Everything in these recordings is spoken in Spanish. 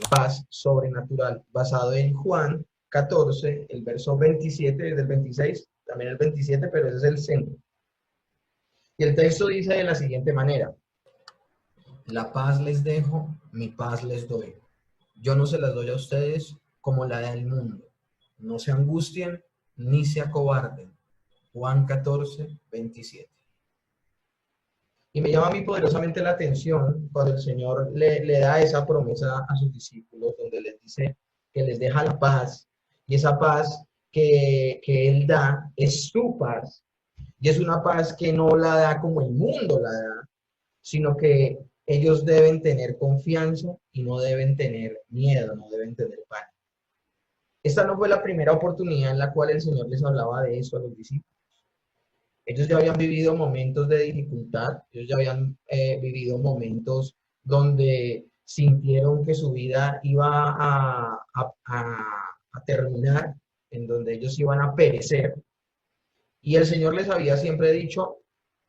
paz sobrenatural, basado en Juan 14, el verso 27, desde el 26, también el 27, pero ese es el centro. Y el texto dice de la siguiente manera: la paz les dejo, mi paz les doy. Yo no se las doy a ustedes como la da el mundo. No se angustien ni se acobarden. Juan 14, 27. Y me llama a mí poderosamente la atención cuando el Señor le da esa promesa a sus discípulos, donde les dice que les deja la paz, y esa paz que Él da es su paz, y es una paz que no la da como el mundo la da, sino que ellos deben tener confianza y no deben tener miedo, no deben tener pánico. Esta no fue la primera oportunidad en la cual el Señor les hablaba de eso a los discípulos. Ellos ya habían vivido momentos de dificultad, ellos ya habían vivido momentos donde sintieron que su vida iba a terminar, en donde ellos iban a perecer. Y el Señor les había siempre dicho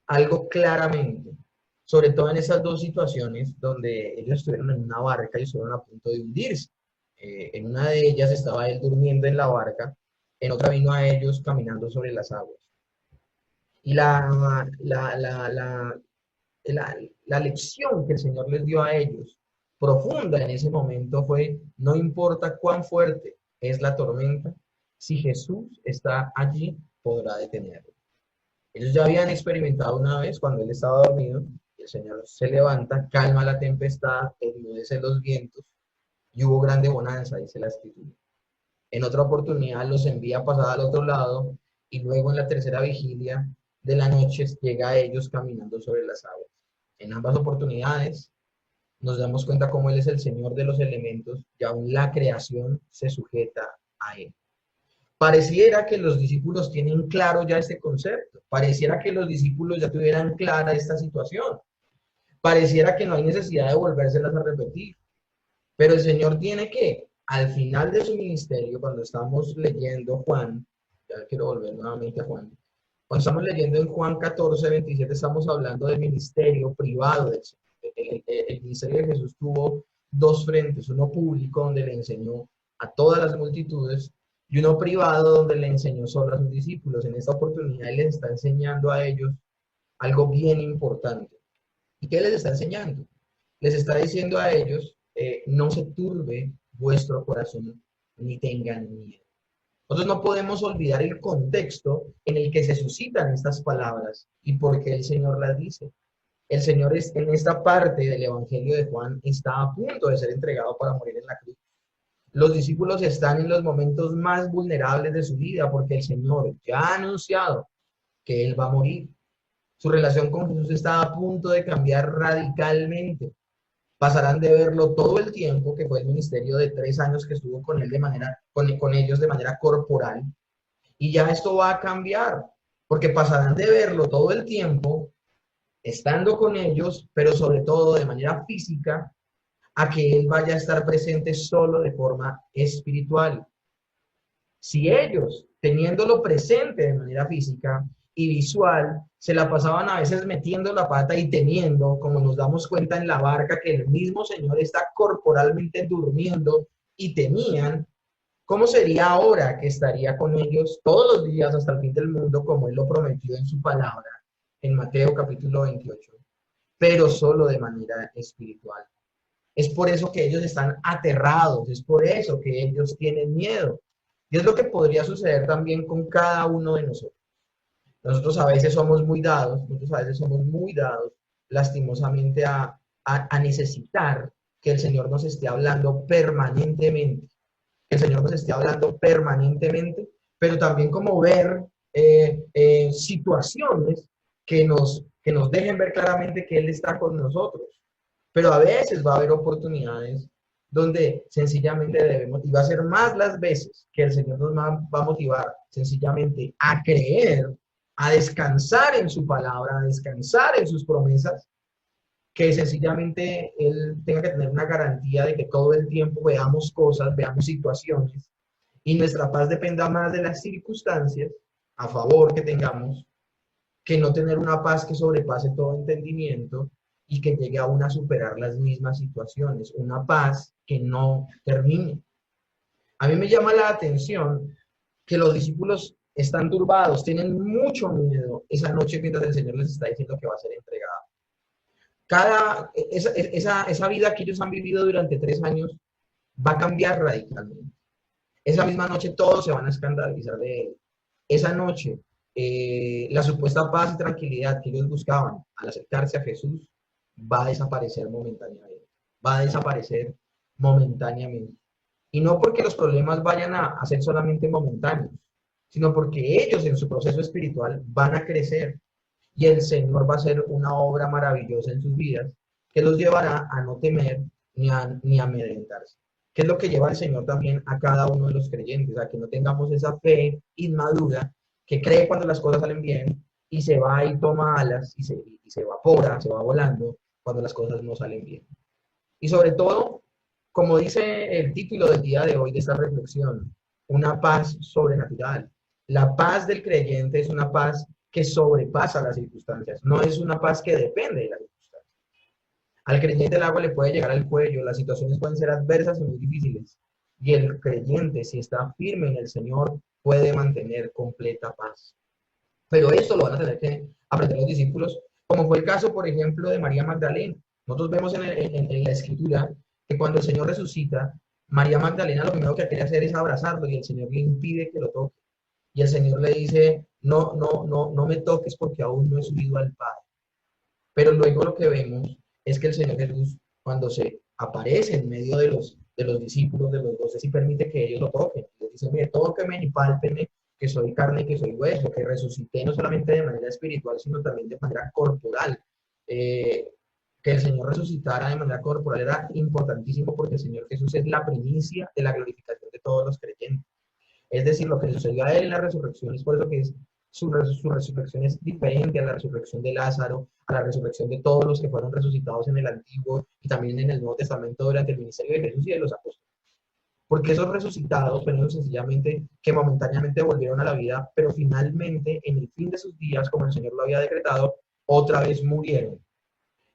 algo claramente, sobre todo en esas dos situaciones donde ellos estuvieron en una barca y estuvieron a punto de hundirse. En una de ellas estaba él durmiendo en la barca, en otra vino a ellos caminando sobre las aguas. Y la, la lección que el Señor les dio a ellos, profunda en ese momento, fue: no importa cuán fuerte es la tormenta, si Jesús está allí, podrá detenerlo. Ellos ya habían experimentado una vez cuando él estaba dormido, el Señor se levanta, calma la tempestad, enmudece los vientos, y hubo grande bonanza, dice la Escritura. En otra oportunidad los envía a pasar al otro lado, y luego en la tercera vigilia de la noche llega a ellos caminando sobre las aguas. En ambas oportunidades nos damos cuenta cómo Él es el Señor de los elementos y aún la creación se sujeta a Él. Pareciera que los discípulos tienen claro ya este concepto, pareciera que los discípulos ya tuvieran clara esta situación, pareciera que no hay necesidad de volvérselas a repetir, pero el Señor tiene que, al final de su ministerio, cuando estamos leyendo Juan, ya quiero volver nuevamente a Juan, cuando estamos leyendo en Juan 14, 27, estamos hablando del ministerio privado del Señor. El ministerio de Jesús tuvo dos frentes: uno público, donde le enseñó a todas las multitudes, y uno privado, donde le enseñó solo a sus discípulos. En esta oportunidad Él les está enseñando a ellos algo bien importante. ¿Y qué les está enseñando? Les está diciendo a ellos: no se turbe vuestro corazón, ni tengan miedo. Nosotros no podemos olvidar el contexto en el que se suscitan estas palabras y por qué el Señor las dice. El Señor es, en esta parte del Evangelio de Juan, está a punto de ser entregado para morir en la cruz. Los discípulos están en los momentos más vulnerables de su vida porque el Señor ya ha anunciado que Él va a morir. Su relación con Jesús está a punto de cambiar radicalmente. Pasarán de verlo todo el tiempo, que fue el ministerio de 3 años que estuvo con él de manera, con ellos de manera corporal, y ya esto va a cambiar, porque pasarán de verlo todo el tiempo, estando con ellos, pero sobre todo de manera física, a que él vaya a estar presente solo de forma espiritual. Si ellos, teniéndolo presente de manera física y visual, se la pasaban a veces metiendo la pata y temiendo, como nos damos cuenta en la barca, que el mismo Señor está corporalmente durmiendo y temían, ¿cómo sería ahora que estaría con ellos todos los días hasta el fin del mundo, como Él lo prometió en su palabra, en Mateo capítulo 28, pero solo de manera espiritual? Es por eso que ellos están aterrados, es por eso que ellos tienen miedo. Y es lo que podría suceder también con cada uno de nosotros. Nosotros a veces somos muy dados, lastimosamente a necesitar que el Señor nos esté hablando permanentemente, que el Señor nos esté hablando permanentemente, pero también como ver situaciones que nos dejen ver claramente que Él está con nosotros. Pero a veces va a haber oportunidades donde sencillamente debemos, y va a ser más las veces que el Señor nos va a motivar sencillamente a creer, a descansar en su palabra, a descansar en sus promesas, que sencillamente Él tenga que tener una garantía de que todo el tiempo veamos cosas, veamos situaciones, y nuestra paz dependa más de las circunstancias a favor que tengamos, que no tener una paz que sobrepase todo entendimiento y que llegue aún a superar las mismas situaciones, una paz que no termine. A mí me llama la atención que los discípulos están turbados, tienen mucho miedo esa noche mientras el Señor les está diciendo que va a ser entregado. Esa vida que ellos han vivido durante 3 años va a cambiar radicalmente. Esa misma noche todos se van a escandalizar de él. Esa noche, la supuesta paz y tranquilidad que ellos buscaban al acercarse a Jesús va a desaparecer momentáneamente. Va a desaparecer momentáneamente. Y no porque los problemas vayan a ser solamente momentáneos, sino porque ellos en su proceso espiritual van a crecer y el Señor va a hacer una obra maravillosa en sus vidas que los llevará a no temer ni a amedrentarse. ¿Qué es lo que lleva el Señor también a cada uno de los creyentes? A que no tengamos esa fe inmadura que cree cuando las cosas salen bien y se va y toma alas y se evapora, se va volando cuando las cosas no salen bien. Y sobre todo, como dice el título del día de hoy de esta reflexión, una paz sobrenatural. La paz del creyente es una paz que sobrepasa las circunstancias, no es una paz que depende de las circunstancias. Al creyente el agua le puede llegar al cuello, las situaciones pueden ser adversas y muy difíciles, y el creyente, si está firme en el Señor, puede mantener completa paz. Pero esto lo van a tener que aprender los discípulos, como fue el caso, por ejemplo, de María Magdalena. Nosotros vemos en la Escritura que cuando el Señor resucita, María Magdalena lo primero que quiere hacer es abrazarlo y el Señor le impide que lo toque. Y el Señor le dice, no me toques porque aún no he subido al Padre. Pero luego lo que vemos es que el Señor Jesús, cuando se aparece en medio de los discípulos, de los 12, sí permite que ellos lo toquen. Les dice, mire, tóquenme y pálpenme, que soy carne y que soy hueso, que resucité no solamente de manera espiritual, sino también de manera corporal. Que el Señor resucitara de manera corporal era importantísimo porque el Señor Jesús es la primicia de la glorificación de todos los creyentes. Es decir, lo que le sucedió a él en la resurrección es por eso que su resurrección es diferente a la resurrección de Lázaro, a la resurrección de todos los que fueron resucitados en el Antiguo y también en el Nuevo Testamento durante el ministerio de Jesús y de los apóstoles. Porque esos resucitados fueron sencillamente que momentáneamente volvieron a la vida, pero finalmente, en el fin de sus días, como el Señor lo había decretado, otra vez murieron.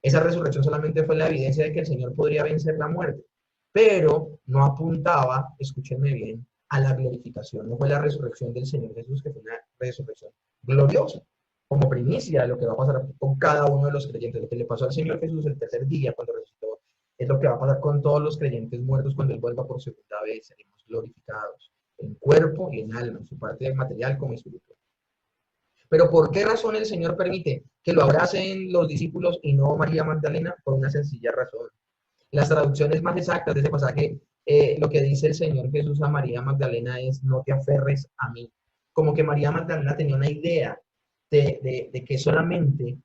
Esa resurrección solamente fue la evidencia de que el Señor podría vencer la muerte, pero no apuntaba, escúchenme bien, a la glorificación. No fue la resurrección del Señor Jesús, que fue una resurrección gloriosa, como primicia de lo que va a pasar con cada uno de los creyentes. Lo que le pasó al Señor Jesús el tercer día cuando resucitó, es lo que va a pasar con todos los creyentes muertos cuando Él vuelva por segunda vez. Seremos glorificados en cuerpo y en alma, en su parte material como espiritual. Pero ¿por qué razón el Señor permite que lo abracen los discípulos y no María Magdalena? Por una sencilla razón. Las traducciones más exactas de ese pasaje, lo que dice el Señor Jesús a María Magdalena es, no te aferres a mí. Como que María Magdalena tenía una idea de que solamente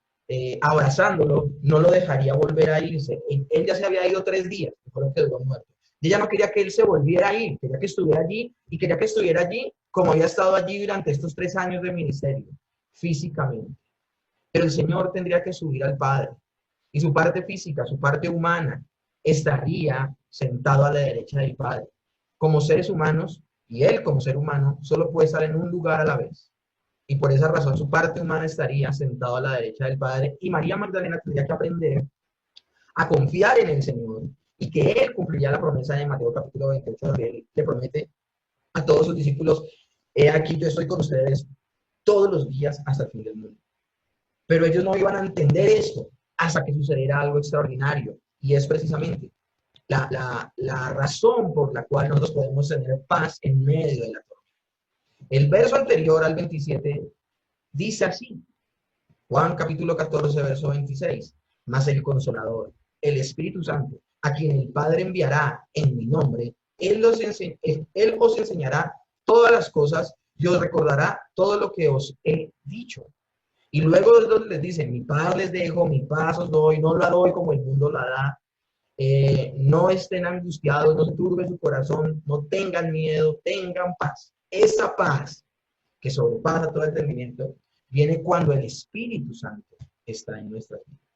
abrazándolo no lo dejaría volver a irse. Él ya se había ido 3 días, que fue lo que duró muerto. Y ella no quería que él se volviera a ir, quería que estuviera allí y quería que estuviera allí como había estado allí durante estos 3 años de ministerio, físicamente. Pero el Señor tendría que subir al Padre y su parte física, su parte humana, estaría sentado a la derecha del Padre. Como seres humanos, y Él como ser humano, solo puede estar en un lugar a la vez. Y por esa razón su parte humana estaría sentado a la derecha del Padre y María Magdalena tendría que aprender a confiar en el Señor y que Él cumpliría la promesa de Mateo capítulo 28, donde Él le promete a todos sus discípulos, he aquí yo estoy con ustedes todos los días hasta el fin del mundo. Pero ellos no iban a entender esto hasta que sucediera algo extraordinario. Y es precisamente la razón por la cual nosotros podemos tener paz en medio de la tormenta. El verso anterior al 27 dice así, Juan capítulo 14, verso 26, mas el Consolador, el Espíritu Santo, a quien el Padre enviará en mi nombre, Él os enseñará todas las cosas y os recordará todo lo que os he dicho. Y luego les dice, mi paz les dejo, mi paz os doy, no la doy como el mundo la da. No estén angustiados, no se turbe su corazón, no tengan miedo, tengan paz. Esa paz que sobrepasa todo entendimiento viene cuando el Espíritu Santo está en nuestras vidas.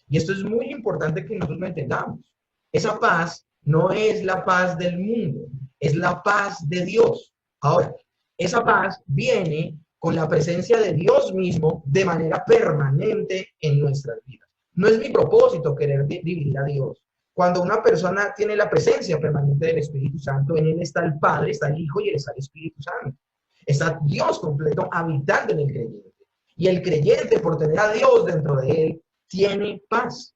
Y esto es muy importante que nosotros lo entendamos. Esa paz no es la paz del mundo, es la paz de Dios. Ahora, esa paz viene con la presencia de Dios mismo de manera permanente en nuestras vidas. No es mi propósito querer dividir a Dios. Cuando una persona tiene la presencia permanente del Espíritu Santo, en él está el Padre, está el Hijo y está el Espíritu Santo. Está Dios completo habitando en el creyente. Y el creyente, por tener a Dios dentro de él, tiene paz.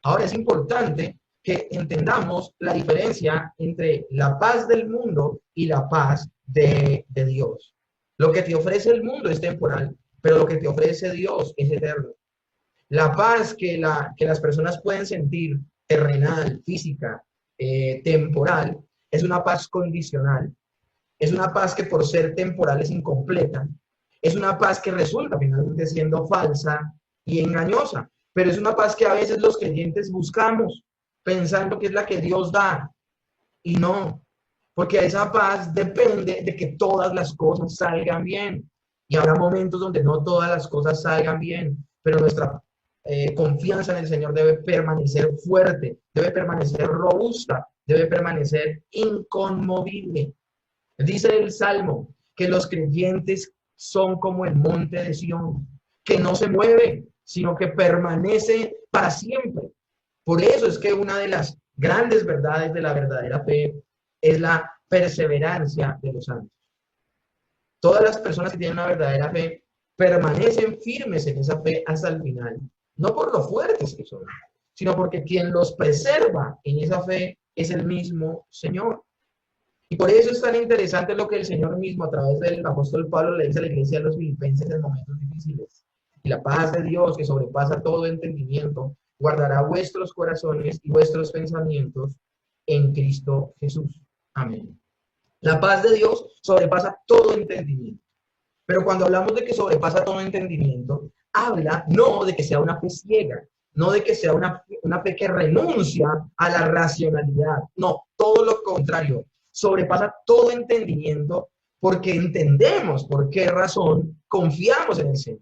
Ahora es importante que entendamos la diferencia entre la paz del mundo y la paz de Dios. Lo que te ofrece el mundo es temporal, pero lo que te ofrece Dios es eterno. La paz que las personas pueden sentir, terrenal, física, temporal, es una paz condicional. Es una paz que por ser temporal es incompleta. Es una paz que resulta finalmente siendo falsa y engañosa. Pero es una paz que a veces los creyentes buscamos, pensando que es la que Dios da. Y no, porque esa paz depende de que todas las cosas salgan bien. Y habrá momentos donde no todas las cosas salgan bien, pero nuestra confianza en el Señor debe permanecer fuerte, debe permanecer robusta, debe permanecer inconmovible. Dice el Salmo que los creyentes son como el monte de Sión, que no se mueve, sino que permanece para siempre. Por eso es que una de las grandes verdades de la verdadera fe es la perseverancia de los santos. Todas las personas que tienen una verdadera fe permanecen firmes en esa fe hasta el final, no por lo fuertes que son, sino porque quien los preserva en esa fe es el mismo Señor. Y por eso es tan interesante lo que el Señor mismo a través del apóstol Pablo le dice a la iglesia de los filipenses en momentos difíciles. Y la paz de Dios, que sobrepasa todo entendimiento, guardará vuestros corazones y vuestros pensamientos en Cristo Jesús. Amén. La paz de Dios sobrepasa todo entendimiento. Pero cuando hablamos de que sobrepasa todo entendimiento, habla no de que sea una fe ciega, no de que sea una fe que renuncia a la racionalidad. No, todo lo contrario. Sobrepasa todo entendimiento porque entendemos por qué razón confiamos en el Señor.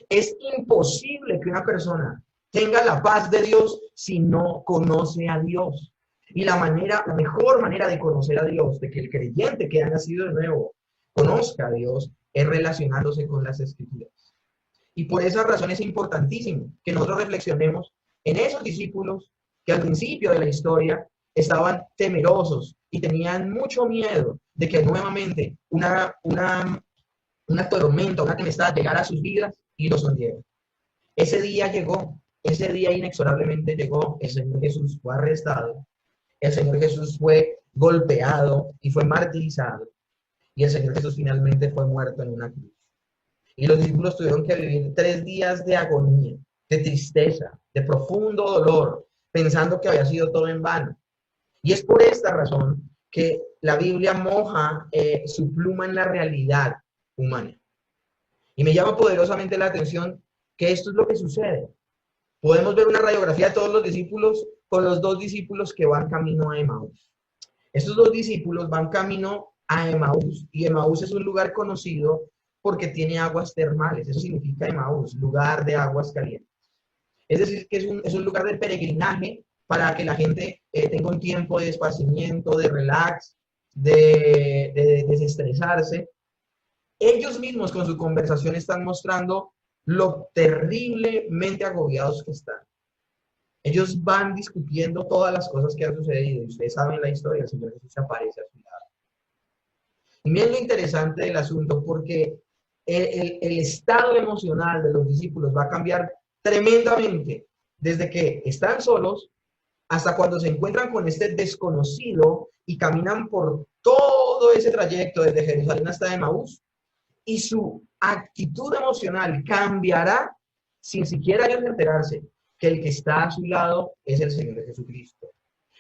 Es imposible que una persona tenga la paz de Dios si no conoce a Dios. Y la mejor manera de conocer a Dios, de que el creyente que ha nacido de nuevo conozca a Dios, es relacionándose con las Escrituras. Y por esa razón es importantísimo que nosotros reflexionemos en esos discípulos que al principio de la historia estaban temerosos y tenían mucho miedo de que nuevamente una tormenta, una tempestad llegara a sus vidas y los hundiera. Ese día llegó, ese día inexorablemente llegó. El Señor Jesús fue arrestado, el Señor Jesús fue golpeado y fue martirizado, y el Señor Jesús finalmente fue muerto en una cruz. Y los discípulos tuvieron que vivir 3 días de agonía, de tristeza, de profundo dolor, pensando que había sido todo en vano. Y es por esta razón que la Biblia moja su pluma en la realidad humana. Y me llama poderosamente la atención que esto es lo que sucede. Podemos ver una radiografía de todos los discípulos con los 2 discípulos que van camino a Emaús. Estos 2 discípulos van camino a Emaús, y Emaús es un lugar conocido porque tiene aguas termales. Eso significa Emaús, lugar de aguas calientes. Es decir, que es un lugar de peregrinaje para que la gente tenga un tiempo de esparcimiento, de relax, de desestresarse. Ellos mismos con su conversación están mostrando lo terriblemente agobiados que están. Ellos van discutiendo todas las cosas que han sucedido, y ustedes saben la historia, el Señor Jesús aparece a su lado. Y miren lo interesante del asunto, porque el estado emocional de los discípulos va a cambiar tremendamente desde que están solos hasta cuando se encuentran con este desconocido y caminan por todo ese trayecto desde Jerusalén hasta Emaús, y su actitud emocional cambiará sin siquiera ellos enterarse que el que está a su lado es el Señor Jesucristo.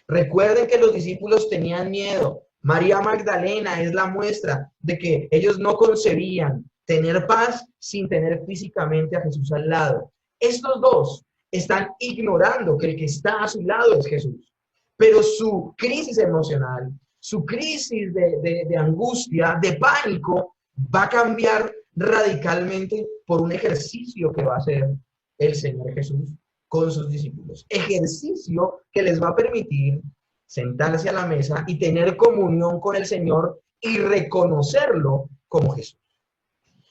Recuerden que los discípulos tenían miedo. María Magdalena es la muestra de que ellos no concebían tener paz sin tener físicamente a Jesús al lado. Estos 2 están ignorando que el que está a su lado es Jesús. Pero su crisis emocional, su crisis de angustia, de pánico, va a cambiar radicalmente por un ejercicio que va a hacer el Señor Jesús con sus discípulos. Ejercicio que les va a permitir sentarse a la mesa y tener comunión con el Señor y reconocerlo como Jesús.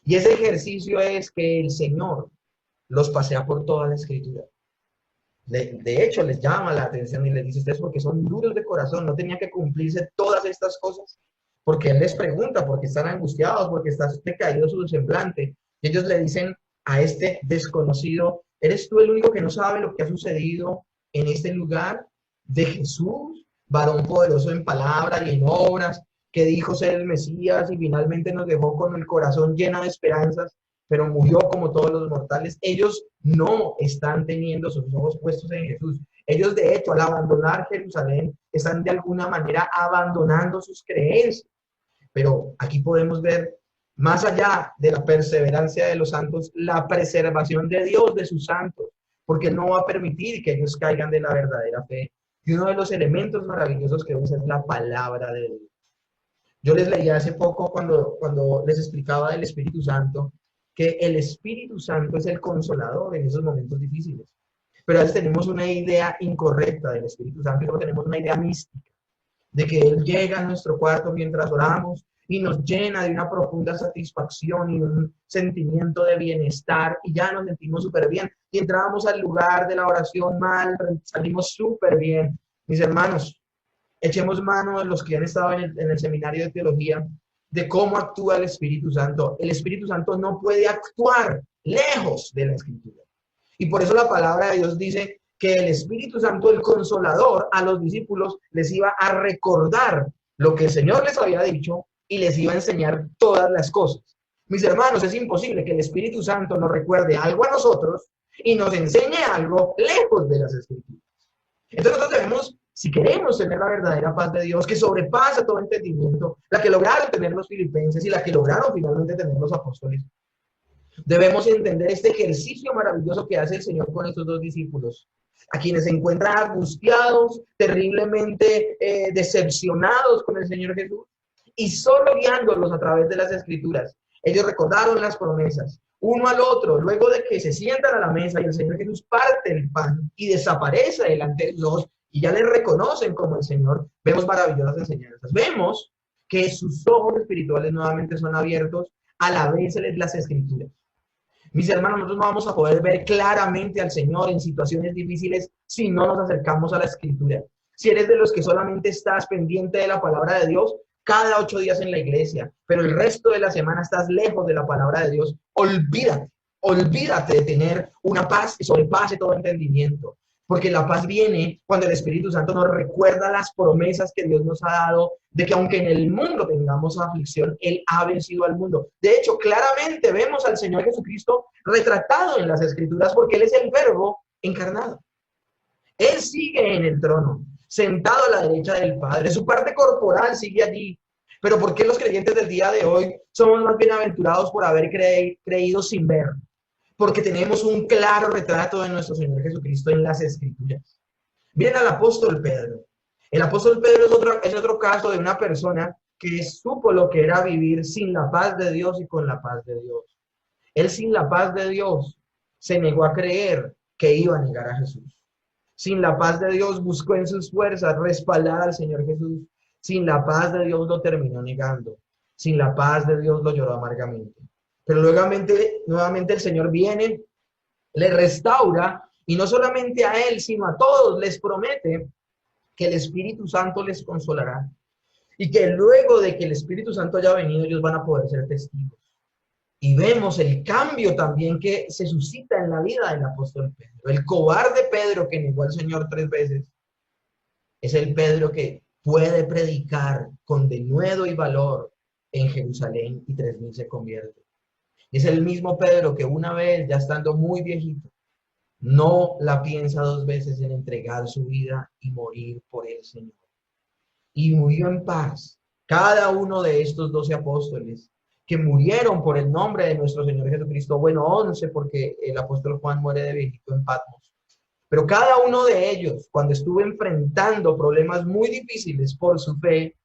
Y ese ejercicio es que el Señor los pasea por toda la Escritura. De hecho, les llama la atención y les dice, ustedes porque son duros de corazón, no tenían que cumplirse todas estas cosas. Porque Él les pregunta, porque están angustiados, porque está decaído su semblante. Y ellos le dicen a este desconocido, ¿eres tú el único que no sabe lo que ha sucedido en este lugar de Jesús, varón poderoso en palabra y en obras, que dijo ser el Mesías y finalmente nos dejó con el corazón lleno de esperanzas, pero murió como todos los mortales? Ellos no están teniendo sus ojos puestos en Jesús. Ellos, de hecho, al abandonar Jerusalén, están de alguna manera abandonando sus creencias. Pero aquí podemos ver, más allá de la perseverancia de los santos, la preservación de Dios de sus santos, porque no va a permitir que ellos caigan de la verdadera fe. Y uno de los elementos maravillosos que usa es la palabra de Dios. Yo les leía hace poco cuando les explicaba del Espíritu Santo, que el Espíritu Santo es el consolador en esos momentos difíciles. Pero a veces tenemos una idea incorrecta del Espíritu Santo y luego tenemos una idea mística de que Él llega a nuestro cuarto mientras oramos y nos llena de una profunda satisfacción y un sentimiento de bienestar y ya nos sentimos súper bien. Y entramos al lugar de la oración mal, salimos súper bien. Mis hermanos, echemos mano de los que han estado en el seminario de teología, de cómo actúa el Espíritu Santo. El Espíritu Santo no puede actuar lejos de la Escritura. Y por eso la palabra de Dios dice que el Espíritu Santo, el Consolador, a los discípulos les iba a recordar lo que el Señor les había dicho y les iba a enseñar todas las cosas. Mis hermanos, es imposible que el Espíritu Santo nos recuerde algo a nosotros y nos enseñe algo lejos de las Escrituras. Entonces nosotros debemos, si queremos tener la verdadera paz de Dios, que sobrepasa todo entendimiento, la que lograron tener los filipenses y la que lograron finalmente tener los apóstoles, debemos entender este ejercicio maravilloso que hace el Señor con estos dos discípulos, a quienes se encuentran angustiados, terriblemente decepcionados con el Señor Jesús, y solo guiándolos a través de las Escrituras. Ellos recordaron las promesas, uno al otro, luego de que se sientan a la mesa y el Señor Jesús parte el pan y desaparece delante de los ojos, y ya le reconocen como el Señor. Vemos maravillosas enseñanzas. Vemos que sus ojos espirituales nuevamente son abiertos a la vez las Escrituras. Mis hermanos, nosotros no vamos a poder ver claramente al Señor en situaciones difíciles si no nos acercamos a la Escritura. Si eres de los que solamente estás pendiente de la palabra de Dios cada 8 días en la iglesia, pero el resto de la semana estás lejos de la palabra de Dios, olvídate de tener una paz que sobrepase todo entendimiento. Porque la paz viene cuando el Espíritu Santo nos recuerda las promesas que Dios nos ha dado, de que aunque en el mundo tengamos aflicción, Él ha vencido al mundo. De hecho, claramente vemos al Señor Jesucristo retratado en las Escrituras porque Él es el Verbo encarnado. Él sigue en el trono, sentado a la derecha del Padre. Su parte corporal sigue allí. Pero ¿por qué los creyentes del día de hoy somos más bienaventurados por haber creído sin ver? Porque tenemos un claro retrato de nuestro Señor Jesucristo en las Escrituras. Miren al apóstol Pedro. El apóstol Pedro es otro caso de una persona que supo lo que era vivir sin la paz de Dios y con la paz de Dios. Él sin la paz de Dios se negó a creer que iba a negar a Jesús. Sin la paz de Dios buscó en sus fuerzas respaldar al Señor Jesús. Sin la paz de Dios lo terminó negando. Sin la paz de Dios lo lloró amargamente. Pero nuevamente el Señor viene, le restaura, y no solamente a él, sino a todos les promete que el Espíritu Santo les consolará. Y que luego de que el Espíritu Santo haya venido, ellos van a poder ser testigos. Y vemos el cambio también que se suscita en la vida del apóstol Pedro. El cobarde Pedro que negó al Señor 3 veces, es el Pedro que puede predicar con denuedo y valor en Jerusalén y 3.000 se convierten. Es el mismo Pedro que una vez, ya estando muy viejito, no la piensa 2 veces en entregar su vida y morir por el Señor. Y murió en paz. Cada uno de estos 12 apóstoles que murieron por el nombre de nuestro Señor Jesucristo, bueno, 11 porque el apóstol Juan muere de viejito en Patmos, pero cada uno de ellos, cuando estuvo enfrentando problemas muy difíciles por su fe,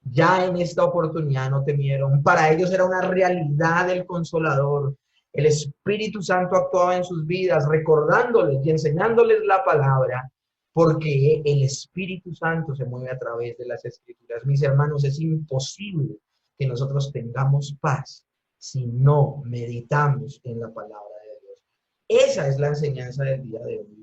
ya en esta oportunidad no temieron. Para ellos era una realidad el Consolador. El Espíritu Santo actuaba en sus vidas, recordándoles y enseñándoles la palabra, porque el Espíritu Santo se mueve a través de las Escrituras. Mis hermanos, es imposible que nosotros tengamos paz si no meditamos en la palabra de Dios. Esa es la enseñanza del día de hoy.